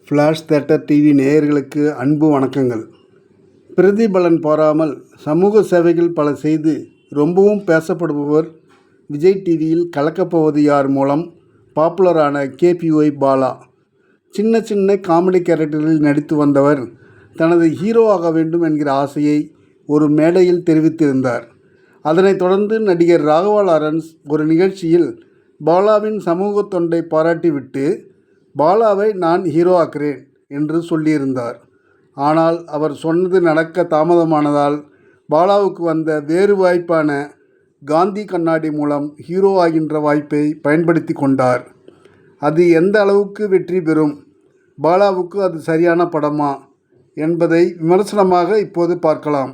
Flash theatre TV நேயர்களுக்கு அன்பு வணக்கங்கள். பிரதிபலன் பாராமல் சமூக சேவைகள் பல செய்து ரொம்பவும் பேசப்படுபவர் விஜய் டிவியில் கலக்கப்போவது யார் மூலம் பாப்புலரான கேபிஒய் பாலா. சின்ன சின்ன காமெடி கேரக்டரில் நடித்து வந்தவர் தனது ஹீரோ ஆக வேண்டும் என்கிற ஆசையை ஒரு மேடையில் தெரிவித்திருந்தார். அதனைத் தொடர்ந்து நடிகர் ராகவா லாரன்ஸ் ஒரு நிகழ்ச்சியில் பாலாவின் சமூக தொண்டை பாராட்டிவிட்டு பாலாவை நான் ஹீரோ ஆக்குறேன் என்று சொல்லியிருந்தார். ஆனால் அவர் சொன்னது நடக்க தாமதமானதால் பாலாவுக்கு வந்த வேறு வாய்ப்பான காந்தி கண்ணாடி மூலம் ஹீரோ ஆகின்ற வாய்ப்பை பயன்படுத்தி கொண்டார். அது எந்த அளவுக்கு வெற்றி பெறும், பாலாவுக்கு அது சரியான படமா என்பதை விமர்சனமாக இப்போது பார்க்கலாம்.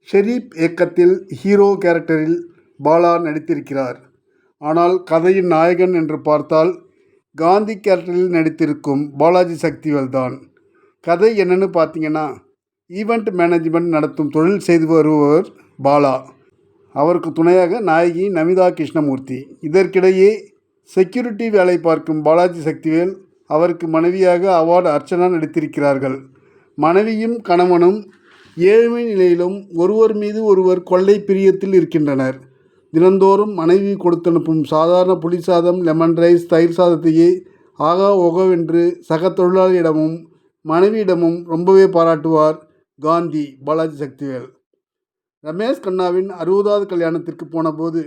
ஷெரீப் இயக்கத்தில் ஹீரோ கேரக்டரில் பாலா நடித்திருக்கிறார். ஆனால் கதையின் நாயகன் என்று பார்த்தால் காந்தி கேரக்டரில் நடித்திருக்கும் பாலாஜி சக்திவேல் தான். கதை என்னன்னு பார்த்தீங்கன்னா, ஈவெண்ட் மேனேஜ்மெண்ட் நடத்தும் தொழில் செய்து வருபவர் பாலா. அவருக்கு துணையாக நாயகி நமிதா கிருஷ்ணமூர்த்தி. இதற்கிடையே செக்யூரிட்டி வேலை பார்க்கும் பாலாஜி சக்திவேல், அவருக்கு மனைவியாக அவார்டு அர்ச்சனா நடித்திருக்கிறார்கள். மனைவியும் கணவனும் ஏழ்மை நிலையிலும் ஒருவர் மீது ஒருவர் கொள்ளை பிரியத்தில் இருக்கின்றனர். தினந்தோறும் மனைவி கொடுத்தனுப்பும் சாதாரண புளி சாதம், லெமன் ரைஸ், தயிர் சாதத்தையே ஆகா ஓகோவென்று சக தொழிலாளியிடமும் மனைவியிடமும் ரொம்பவே பாராட்டுவார் காந்தி பாலாஜி சக்திவேல். ரமேஷ் கண்ணாவின் 60வது கல்யாணத்திற்கு போனபோது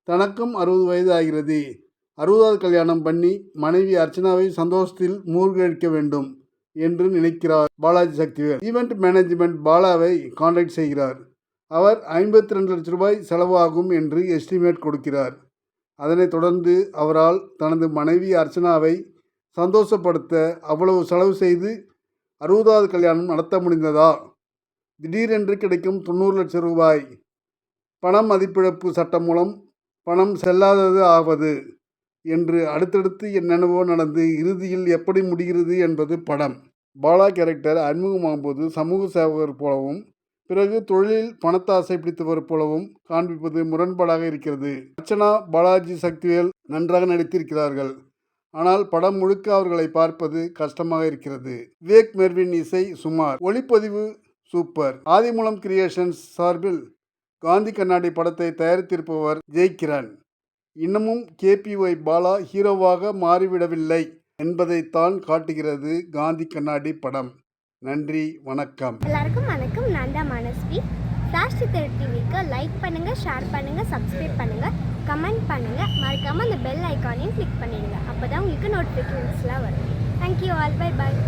தனக்கும் 60 வயது ஆகிறது, 60வது கல்யாணம் பண்ணி மனைவி அர்ச்சனாவை சந்தோஷத்தில் மூழ்கடிக்க வேண்டும் என்று நினைக்கிறார் பாலாஜி சக்திவேல். ஈவெண்ட் மேனேஜ்மெண்ட் பாலாவை கான்டாக்ட் செய்கிறார். அவர் 52 லட்ச ரூபாய் செலவாகும் என்று எஸ்டிமேட் கொடுக்கிறார். அதனைத் தொடர்ந்து அவரால் தனது மனைவி அர்ச்சனாவை சந்தோஷப்படுத்த அவ்வளவு செலவு செய்து 60வது கல்யாணம் நடத்த முடிந்ததா? திடீரென்று கிடைக்கும் 90 லட்சம் ரூபாய் பண மதிப்பிழப்பு சட்டம் மூலம் பணம் செல்லாதது ஆவது என்று அடுத்தடுத்து என்னென்னவோ நடந்து இறுதியில் எப்படி முடிகிறது என்பது படம். பாலா கேரக்டர் அறிமுகமாகும்போது சமூக சேவகர் போலவும், பிறகு தொழிலில் பணத்தாசை பிடித்தவர் போலவும் காண்பிப்பது முரண்பாடாக இருக்கிறது. அர்ச்சனா, பாலாஜி சக்திவேல் நன்றாக நடித்திருக்கிறார்கள். ஆனால் படம் முழுக்க அவர்களை பார்ப்பது கஷ்டமாக இருக்கிறது. விவேக் மெர்வின் இசை சுமார், ஒளிப்பதிவு சூப்பர். ஆதிமூலம் கிரியேஷன்ஸ் சார்பில் காந்தி கண்ணாடி படத்தை தயாரித்திருப்பவர் ஜெய்கிரண். இன்னமும் கேபிஒய் பாலா ஹீரோவாக மாறிவிடவில்லை என்பதைத்தான் காட்டுகிறது காந்தி கண்ணாடி படம். நன்றி, வணக்கம். எல்லாருக்கும் வணக்கம். நான் தான் மனஸ்வி. ஃப்ளாஷ் தியேட்டர் டிவிக்கு லைக் பண்ணுங்கள், ஷேர் பண்ணுங்கள், சப்ஸ்கிரைப் பண்ணுங்கள், கமெண்ட் பண்ணுங்கள். மறக்காமல் அந்த பெல் ஐக்கானையும் கிளிக் பண்ணிடுங்க. அப்போ தான் உங்களுக்கு நோட்டிஃபிகேஷன்ஸ்லாம் வரும். Thank you all. Bye bye.